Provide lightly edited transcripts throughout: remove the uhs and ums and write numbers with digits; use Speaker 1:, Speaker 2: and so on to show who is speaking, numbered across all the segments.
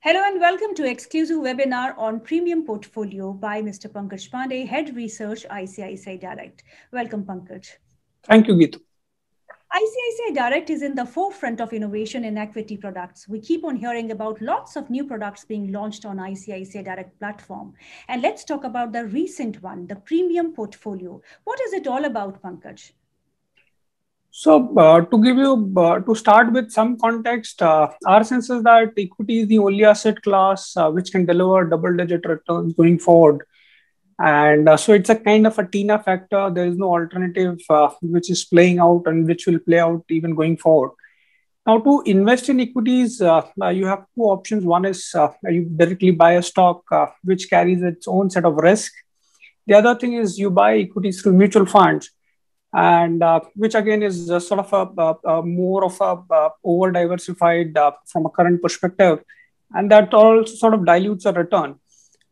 Speaker 1: Hello and welcome to exclusive webinar on Premium Portfolio by Mr. Pankaj Pandey, Head Research, ICICI Direct. Welcome, Pankaj.
Speaker 2: Thank you, Geetu.
Speaker 1: ICICI Direct is in the forefront of innovation in equity products. We keep on hearing about lots of new products being launched on ICICI Direct platform. And let's talk about the recent one, the Premium Portfolio. What is it all about, Pankaj?
Speaker 2: So, to start with some context, our sense is that equity is the only asset class which can deliver double-digit returns going forward. And so it's a kind of a TINA factor. There is no alternative which is playing out and which will play out even going forward. Now, to invest in equities, you have two options. One is you directly buy a stock which carries its own set of risk. The other thing is you buy equities through mutual funds, and which again is sort of a more of a over diversified from a current perspective, and that also sort of dilutes a return,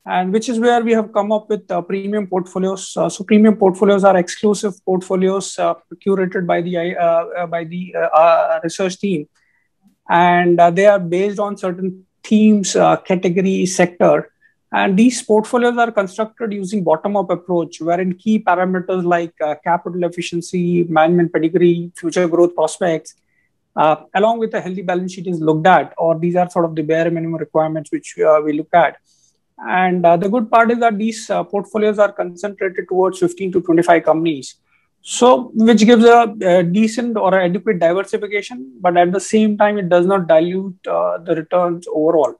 Speaker 2: and which is where we have come up with premium portfolios. So premium portfolios are exclusive portfolios curated by the research team, and they are based on certain themes, category, sector. And these portfolios are constructed using bottom-up approach, wherein key parameters like capital efficiency, management pedigree, future growth prospects, along with a healthy balance sheet is looked at, or these are sort of the bare minimum requirements which we look at. And the good part is that these portfolios are concentrated towards 15 to 25 companies. So, which gives a decent or adequate diversification, but at the same time, it does not dilute the returns overall.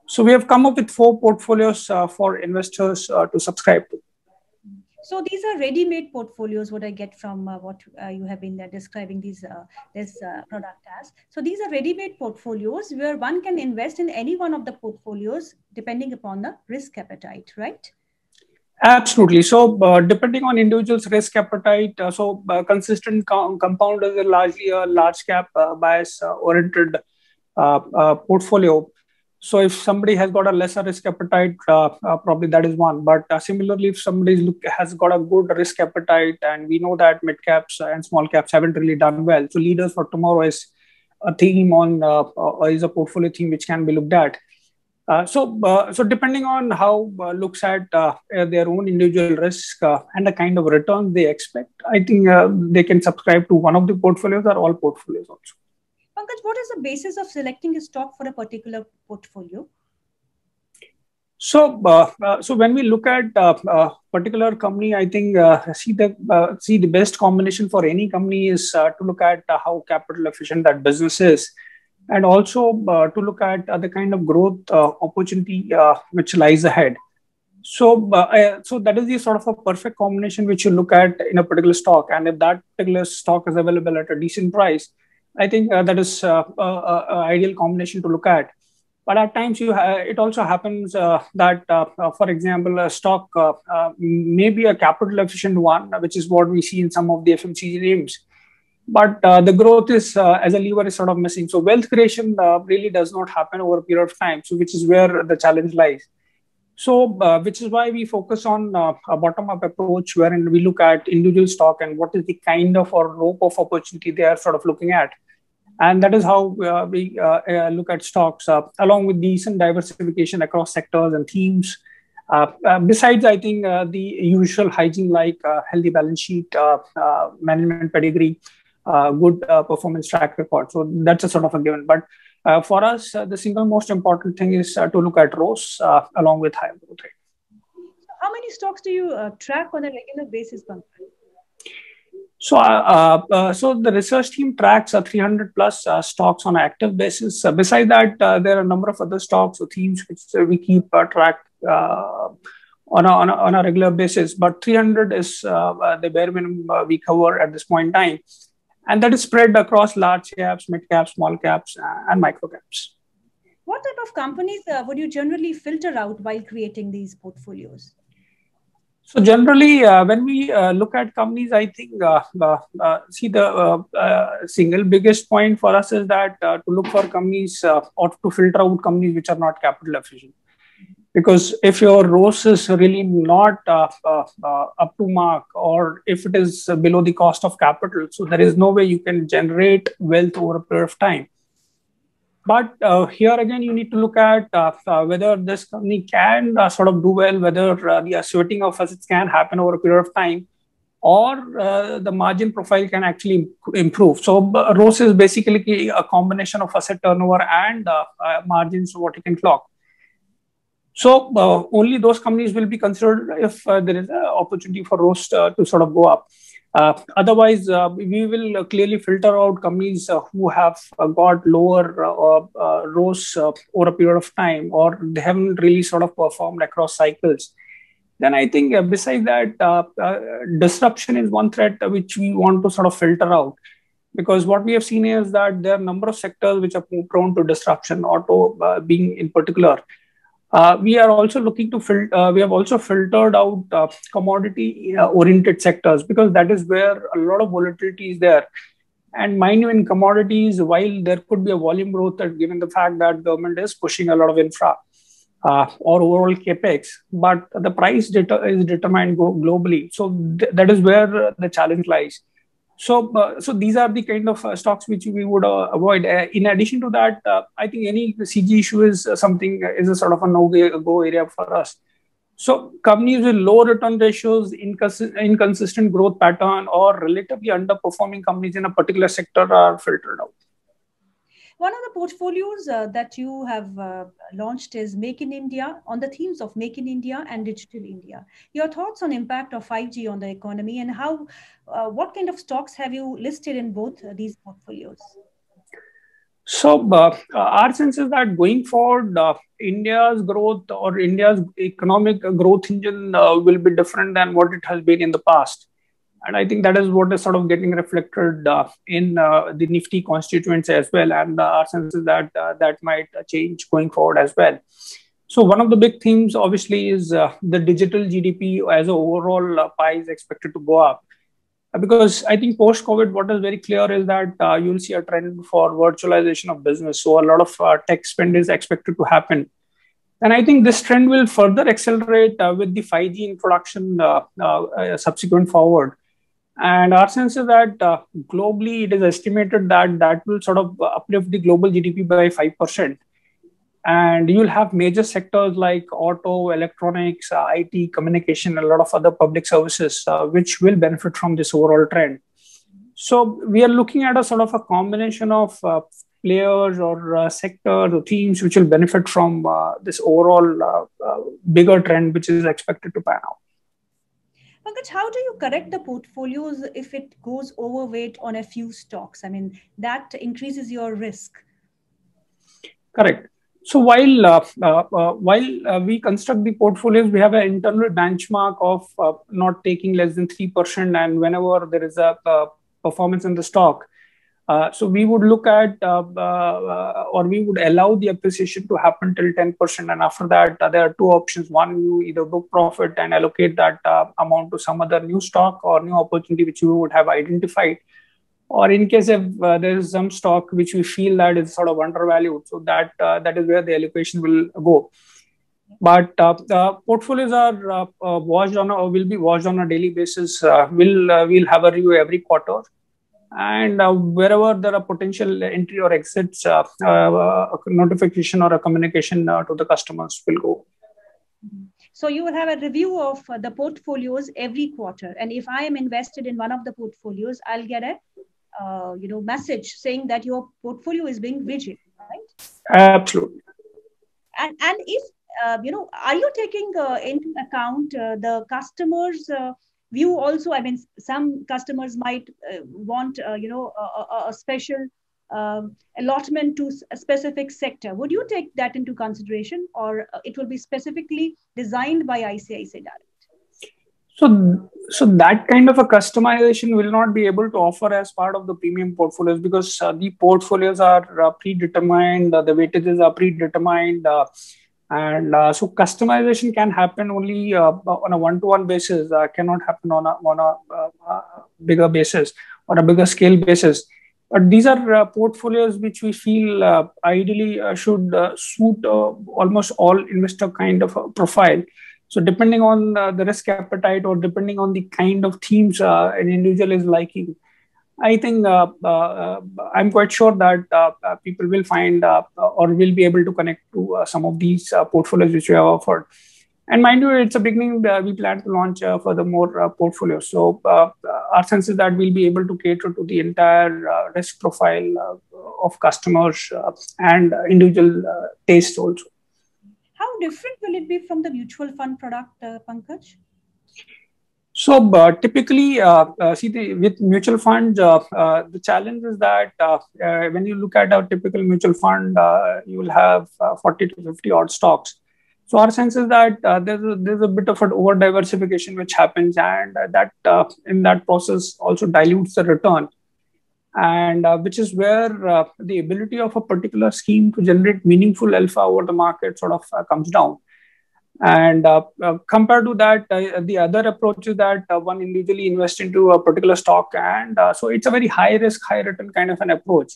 Speaker 2: So we have come up with 4 portfolios for investors to subscribe to.
Speaker 1: So these are ready-made portfolios, what I get from what you have been describing this product as. So these are ready-made portfolios where one can invest in any one of the portfolios depending upon the risk appetite, right?
Speaker 2: Absolutely. So depending on individual's risk appetite, consistent compounders are largely a large cap bias oriented portfolio. So if somebody has got a lesser risk appetite, probably that is one. But similarly, if somebody has got a good risk appetite, and we know that mid caps and small caps haven't really done well. So leaders for tomorrow is a theme on is a portfolio theme which can be looked at. So depending on how looks at their own individual risk and the kind of returns they expect, I think they can subscribe to one of the portfolios or all portfolios also.
Speaker 1: Pankaj, what is the basis of selecting a stock for a particular portfolio?
Speaker 2: So when we look at a particular company, I think see the best combination for any company is to look at how capital efficient that business is, and also to look at the kind of growth opportunity which lies ahead. So that is the sort of a perfect combination which you look at in a particular stock, and if that particular stock is available at a decent price, I think that is an ideal combination to look at. But at times, it also happens that, for example, a stock may be a capital efficient one, which is what we see in some of the FMCG names. But the growth is, as a lever, is sort of missing. So wealth creation really does not happen over a period of time. So which is where the challenge lies. So which is why we focus on a bottom-up approach, wherein we look at individual stock and what is the kind of or rope of opportunity they are sort of looking at. And that is how we look at stocks, along with decent diversification across sectors and themes. Besides, I think the usual hygiene like healthy balance sheet, management pedigree, good performance track record. So that's a sort of a given. But for us, the single most important thing is to look at ROAS along with high growth rate.
Speaker 1: So how many stocks do you track on a regular basis, Pankaj?
Speaker 2: So the research team tracks 300 plus stocks on an active basis. Besides that, there are a number of other stocks or themes which we keep track on a regular basis. But 300 is the bare minimum we cover at this point in time. And that is spread across large caps, mid caps, small caps, and micro caps.
Speaker 1: What type of companies would you generally filter out while creating these portfolios?
Speaker 2: So generally, when we look at companies, I think see the single biggest point for us is that to look for companies or to filter out companies which are not capital efficient. Because if your ROAS is really not up to mark, or if it is below the cost of capital, so there is no way you can generate wealth over a period of time. But here again, you need to look at whether this company can sort of do well, whether the sweating of assets can happen over a period of time, or the margin profile can actually improve. So ROCE is basically a combination of asset turnover and margins, what you can clock. So only those companies will be considered if there is an opportunity for ROCE to sort of go up. Otherwise, we will clearly filter out companies who have got lower ROCE over a period of time, or they haven't really sort of performed across cycles. Then I think besides that, disruption is one threat which we want to sort of filter out. Because what we have seen is that there are a number of sectors which are prone to disruption, auto being in particular. We are also looking to we have also filtered out commodity oriented sectors, because that is where a lot of volatility is there. And mind you, in commodities, while there could be a volume growth, given the fact that government is pushing a lot of infra or overall capex, but the price is determined globally. So that is where the challenge lies. So these are the kind of stocks which we would avoid. In addition to that, I think any CG issue is something is a sort of a no-go area for us. So companies with low return ratios, inconsistent growth pattern, or relatively underperforming companies in a particular sector are filtered out.
Speaker 1: One of the portfolios that you have launched is Make in India, on the themes of Make in India and Digital India. Your thoughts on impact of 5G on the economy, and how, what kind of stocks have you listed in both these portfolios?
Speaker 2: So our sense is that going forward, India's growth or India's economic growth engine will be different than what it has been in the past. And I think that is what is sort of getting reflected in the Nifty constituents as well. And our sense is that that might change going forward as well. So one of the big themes, obviously, is the digital GDP as an overall pie is expected to go up. Because I think post-COVID, what is very clear is that you'll see a trend for virtualization of business. So a lot of tech spend is expected to happen. And I think this trend will further accelerate with the 5G introduction subsequent forward. And our sense is that globally, it is estimated that that will sort of uplift the global GDP by 5%. And you'll have major sectors like auto, electronics, IT, communication, a lot of other public services, which will benefit from this overall trend. So we are looking at a sort of a combination of players or sectors or themes which will benefit from this overall bigger trend, which is expected to pan out.
Speaker 1: Pankaj, how do you correct the portfolios if it goes overweight on a few stocks? I mean, that increases your risk.
Speaker 2: Correct. So while we construct the portfolios, we have an internal benchmark of not taking less than 3%. And whenever there is a performance in the stock, so we would look at or we would allow the appreciation to happen till 10%. And after that, there are two options. One, you either book profit and allocate that amount to some other new stock or new opportunity which you would have identified. Or in case if there is some stock which we feel that is sort of undervalued, so that is where the allocation will go. But the portfolios are watched on will be watched on a daily basis. We'll have a review every quarter. And wherever there are potential entry or exits, a notification or a communication to the customers will go.
Speaker 1: So you will have a review of the portfolios every quarter. And if I am invested in one of the portfolios, I'll get a message saying that your portfolio is being rigid, right?
Speaker 2: Absolutely.
Speaker 1: And if are you taking into account the customers' view also? I mean, some customers might want a special allotment to a specific sector. Would you take that into consideration, or it will be specifically designed by ICICI Direct?
Speaker 2: So that kind of a customization will not be able to offer as part of the premium portfolios, because the portfolios are predetermined, the weightages are predetermined, and so customization can happen only on a one-to-one basis, cannot happen on a bigger basis or a bigger scale basis. But these are portfolios which we feel ideally should suit almost all investor kind of a profile. So depending on the risk appetite or depending on the kind of themes an individual is liking, I think I'm quite sure that people will find or will be able to connect to some of these portfolios which we have offered. And mind you, it's a beginning. We plan to launch furthermore portfolios. So our sense is that we'll be able to cater to the entire risk profile of customers and individual tastes also.
Speaker 1: How different will it be from the mutual fund product, Pankaj?
Speaker 2: So typically, with mutual funds, the challenge is that when you look at a typical mutual fund, you will have 40 to 50 odd stocks. So our sense is that there's a bit of an over diversification which happens, and that in that process also dilutes the return, and which is where the ability of a particular scheme to generate meaningful alpha over the market sort of comes down. And compared to that, the other approach is that one individually invests into a particular stock, and so it's a very high risk, high return kind of an approach.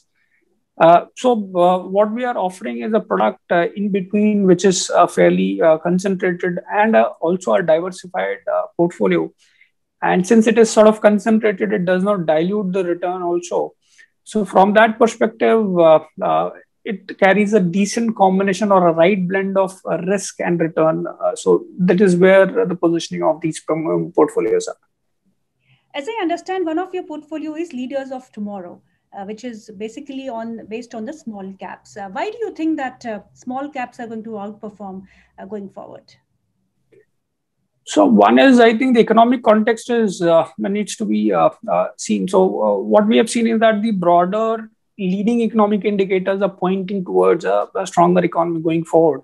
Speaker 2: What we are offering is a product in between, which is fairly concentrated and also a diversified portfolio. And since it is sort of concentrated, it does not dilute the return also. So from that perspective, it carries a decent combination or a right blend of risk and return. So that is where the positioning of these portfolios are.
Speaker 1: As I understand, one of your portfolio is Leaders of Tomorrow, which is basically based on the small caps. Why do you think that small caps are going to outperform going forward?
Speaker 2: So one is, I think the economic context is needs to be seen. So what we have seen is that the broader leading economic indicators are pointing towards a stronger economy going forward.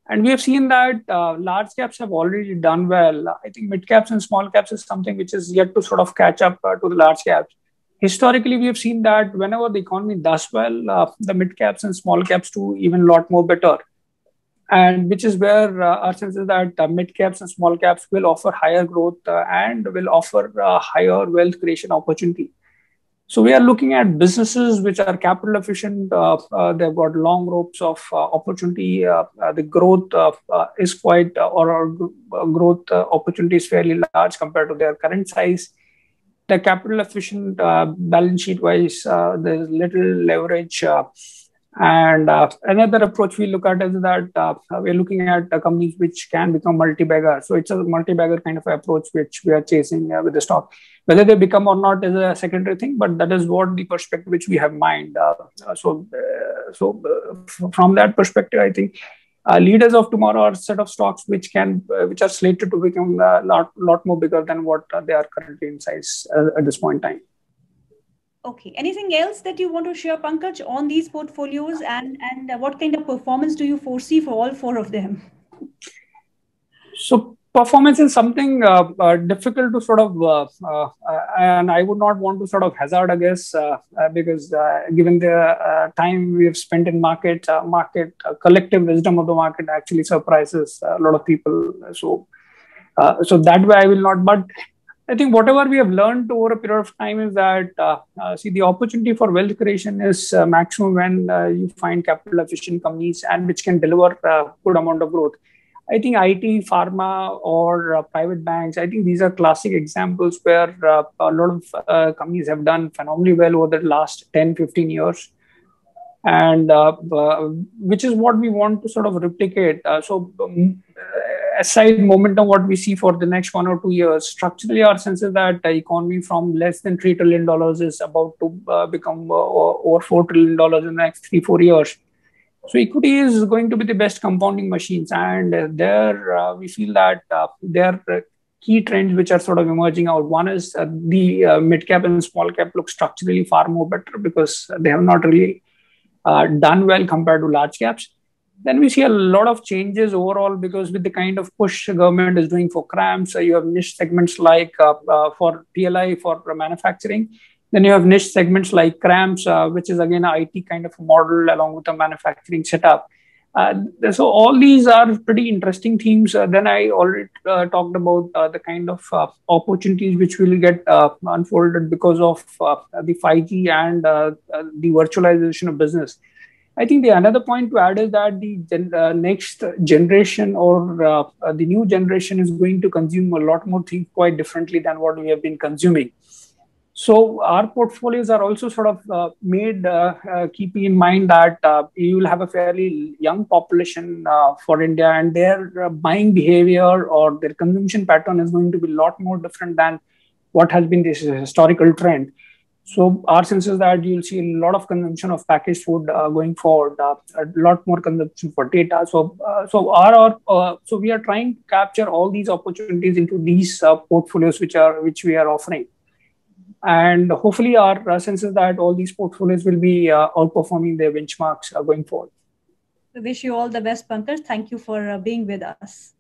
Speaker 2: And we have seen that large caps have already done well. I think mid caps and small caps is something which is yet to sort of catch up to the large caps. Historically, we have seen that whenever the economy does well, the mid caps and small caps do even a lot more better. And which is where our sense is that mid caps and small caps will offer higher growth and will offer higher wealth creation opportunity. So we are looking at businesses which are capital efficient. They've got long ropes of opportunity. The growth is quite, growth opportunity is fairly large compared to their current size. The capital efficient balance sheet wise, there's little leverage. And another approach we look at is that we're looking at companies which can become multi-bagger. So it's a multi-bagger kind of approach which we are chasing with the stock. Whether they become or not is a secondary thing, but that is what the perspective which we have in mind. From that perspective, I think Leaders of Tomorrow are a set of stocks which are slated to become a lot more bigger than what they are currently in size at this point in time.
Speaker 1: Okay. Anything else that you want to share, Pankaj, on these portfolios, and what kind of performance do you foresee for all four of them?
Speaker 2: So performance is something difficult to sort of, and I would not want to sort of hazard a guess because given the time we have spent in market collective wisdom of the market actually surprises a lot of people. So that way I will not. But I think whatever we have learned over a period of time is that the opportunity for wealth creation is maximum when you find capital efficient companies and which can deliver a good amount of growth. I think IT, pharma, or private banks, I think these are classic examples where a lot of companies have done phenomenally well over the last 10, 15 years. And which is what we want to sort of replicate. Aside momentum, what we see for the next 1 or 2 years, structurally, our sense is that the economy from less than $3 trillion is about to become over $4 trillion in the next 3-4 years. So equity is going to be the best compounding machines. And there we feel that there are key trends which are sort of emerging out. One is the mid cap and small cap look structurally far more better because they have not really done well compared to large caps. Then we see a lot of changes overall because with the kind of push government is doing for CRAMs, you have niche segments like for PLI for manufacturing. Then you have niche segments like CRAMs, which is again an IT kind of a model along with a manufacturing setup. So all these are pretty interesting themes. Then I already talked about the kind of opportunities which will get unfolded because of the 5G and the virtualization of business. I think the another point to add is that the next generation or the new generation is going to consume a lot more things quite differently than what we have been consuming. So our portfolios are also sort of made keeping in mind that you will have a fairly young population for India, and their buying behavior or their consumption pattern is going to be a lot more different than what has been this historical trend. So our sense is that you'll see a lot of consumption of packaged food going forward, a lot more consumption for data. So we are trying to capture all these opportunities into these portfolios which we are offering. And hopefully our sense is that all these portfolios will be outperforming their benchmarks going forward.
Speaker 1: We wish you all the best, Pankaj. Thank you for being with us.